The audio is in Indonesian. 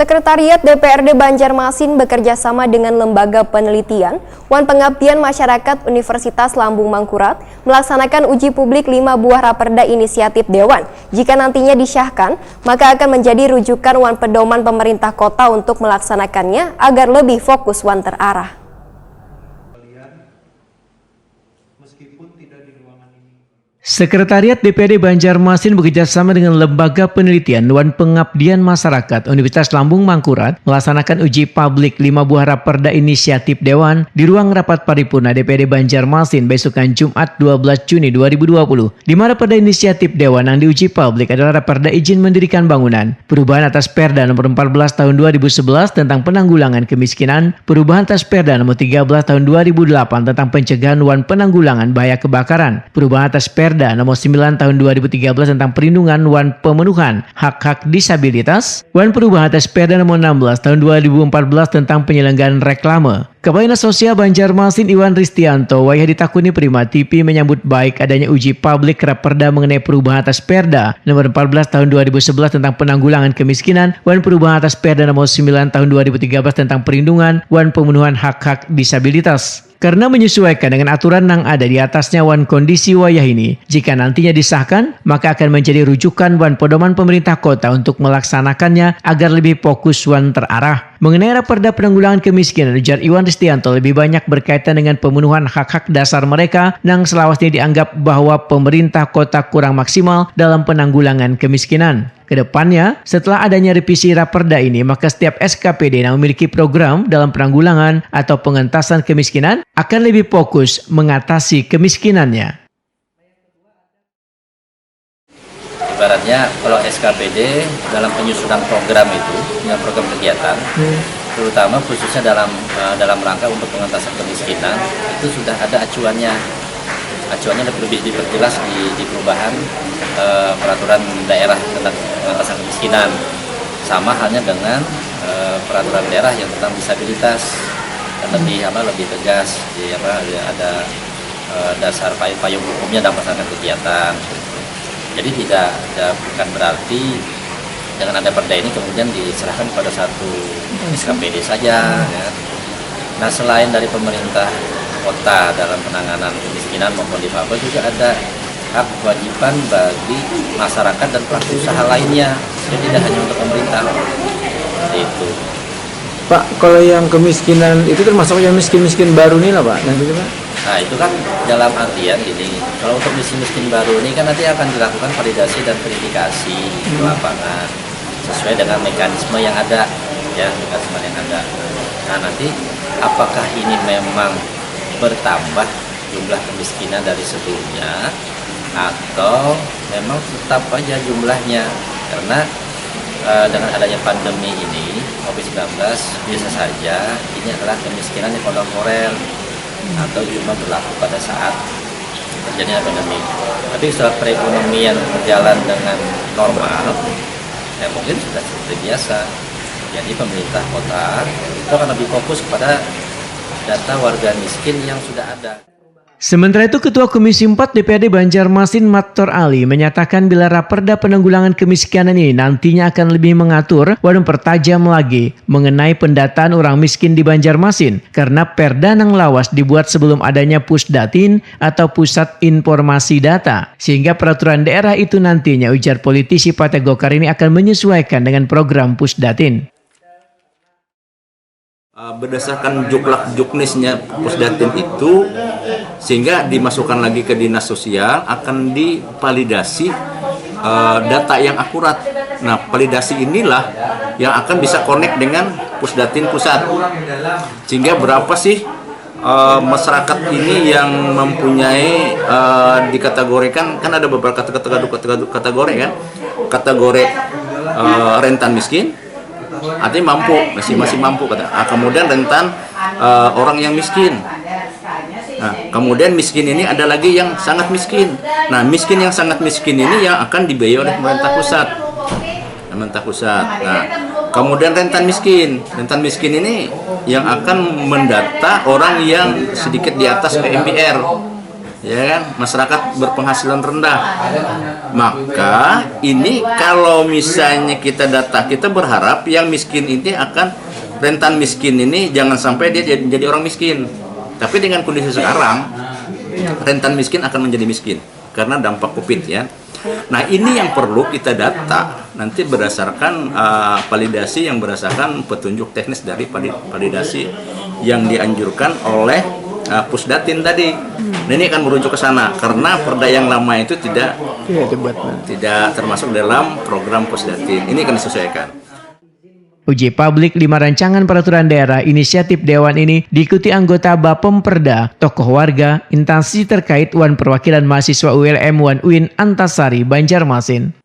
Sekretariat DPRD Banjarmasin bekerja sama dengan Lembaga Penelitian Wan Pengabdian Masyarakat Universitas Lambung Mangkurat melaksanakan uji publik 5 buah raperda inisiatif Dewan. Jika nantinya disahkan, maka akan menjadi rujukan Wan pedoman pemerintah kota untuk melaksanakannya agar lebih fokus Wan terarah. Sekretariat DPRD Banjarmasin bekerjasama dengan Lembaga Penelitian Wan Pengabdian Masyarakat Universitas Lambung Mangkurat melaksanakan uji publik 5 buah raperda inisiatif Dewan di ruang rapat paripurna DPRD Banjarmasin besokan Jumat 12 Juni 2020. 5 raperda inisiatif Dewan yang diuji publik adalah raperda izin mendirikan bangunan, perubahan atas Perda nomor 14 tahun 2011 tentang penanggulangan kemiskinan, perubahan atas Perda nomor 13 tahun 2008 tentang pencegahan wan penanggulangan bahaya kebakaran, perubahan atas Perda nomor 9 tahun 2013 tentang perlindungan wan pemenuhan hak-hak disabilitas, wan perubahan atas Perda nomor 16 tahun 2014 tentang penyelenggaraan reklame. Kepala Dinas Sosial Banjarmasin Iwan Ristianto Wayah Ditakuni Prima TV menyambut baik adanya uji publik raperda mengenai perubahan atas Perda nomor 14 tahun 2011 tentang penanggulangan kemiskinan, wan perubahan atas Perda nomor 9 tahun 2013 tentang perlindungan wan pemenuhan hak-hak disabilitas. Karena menyesuaikan dengan aturan yang ada di atasnya wan kondisi wayah ini, jika nantinya disahkan, maka akan menjadi rujukan wan pedoman pemerintah kota untuk melaksanakannya agar lebih fokus wan terarah. Mengenai raperda penanggulangan kemiskinan, ujar Iwan Ristianto lebih banyak berkaitan dengan pemenuhan hak-hak dasar mereka yang selawasnya dianggap bahwa pemerintah kota kurang maksimal dalam penanggulangan kemiskinan. Kedepannya, setelah adanya revisi raperda ini, maka setiap SKPD yang memiliki program dalam penanggulangan atau pengentasan kemiskinan akan lebih fokus mengatasi kemiskinannya. Ibaratnya kalau SKPD dalam penyusunan program itu, program kegiatan, terutama khususnya dalam rangka untuk pengentasan kemiskinan, itu sudah ada acuannya. Acuannya lebih diperjelas di perubahan peraturan daerah tentang pengentasan kemiskinan. Sama halnya dengan peraturan daerah yang tentang disabilitas, lebih tegas, ada dasar payung hukumnya dalam melaksanakan kegiatan. Jadi bukan berarti dengan ada perda ini kemudian diserahkan kepada satu SKPD saja. Ya. Nah, selain dari pemerintah kota dalam penanganan kemiskinan maupun difabel, juga ada hak kewajiban bagi masyarakat dan pelaku usaha lainnya. Jadi tidak hanya untuk pemerintah. Seperti itu. Pak, kalau yang kemiskinan itu termasuk yang miskin-miskin baru nih lah Pak? Nanti Pak? Nah, itu kan dalam artian gini, kalau untuk miskin baru ini kan nanti akan dilakukan validasi dan verifikasi di lapangan sesuai dengan mekanisme yang ada, ya, mekanisme yang ada. Nah, nanti apakah ini memang bertambah jumlah kemiskinan dari sebelumnya atau memang tetap aja jumlahnya, karena dengan adanya pandemi ini COVID-19 biasa saja ini adalah kemiskinan yang kontemporer atau cuma berlaku pada saat terjadinya pandemi. Tapi setelah perekonomian berjalan dengan normal, ya mungkin sudah seperti biasa. Jadi pemerintah kota itu akan lebih fokus kepada data warga miskin yang sudah ada. Sementara itu, Ketua Komisi 4 DPRD Banjarmasin Mator Ali menyatakan bila raperda penanggulangan kemiskinan ini nantinya akan lebih mengatur dan mempertajam lagi mengenai pendataan orang miskin di Banjarmasin karena perda yang lawas dibuat sebelum adanya Pusdatin atau Pusat Informasi Data, sehingga peraturan daerah itu nantinya, ujar politisi Partai Golkar ini, akan menyesuaikan dengan program Pusdatin. Berdasarkan juknisnya Pusdatin itu, sehingga dimasukkan lagi ke Dinas Sosial, akan divalidasi data yang akurat. Nah, validasi inilah yang akan bisa connect dengan Pusdatin pusat, sehingga berapa sih masyarakat ini yang mempunyai dikategorikan, kan ada beberapa kategori kan, kategori rentan miskin, artinya mampu, masih mampu kata. Kemudian rentan orang yang miskin. Nah, kemudian miskin ini ada lagi yang sangat miskin. Nah, miskin yang sangat miskin ini yang akan dibiayai oleh pemerintah pusat. Nah, kemudian rentan miskin. Rentan miskin ini yang akan mendata orang yang sedikit di atas PMBR. ya kan, masyarakat berpenghasilan rendah. Maka ini kalau misalnya kita data, kita berharap yang miskin ini akan rentan miskin ini jangan sampai dia jadi orang miskin. Tapi dengan kondisi sekarang rentan miskin akan menjadi miskin karena dampak Covid ya. Nah ini yang perlu kita data nanti berdasarkan validasi yang berdasarkan petunjuk teknis dari validasi yang dianjurkan oleh Pusdatin tadi. Nah ini akan merujuk ke sana karena perda yang lama itu tidak termasuk dalam program Pusdatin. Ini akan disesuaikan. Uji publik 5 rancangan peraturan daerah inisiatif Dewan ini diikuti anggota Bapemperda, tokoh warga, instansi terkait Wan Perwakilan Mahasiswa ULM Wan UIN Antasari Banjarmasin.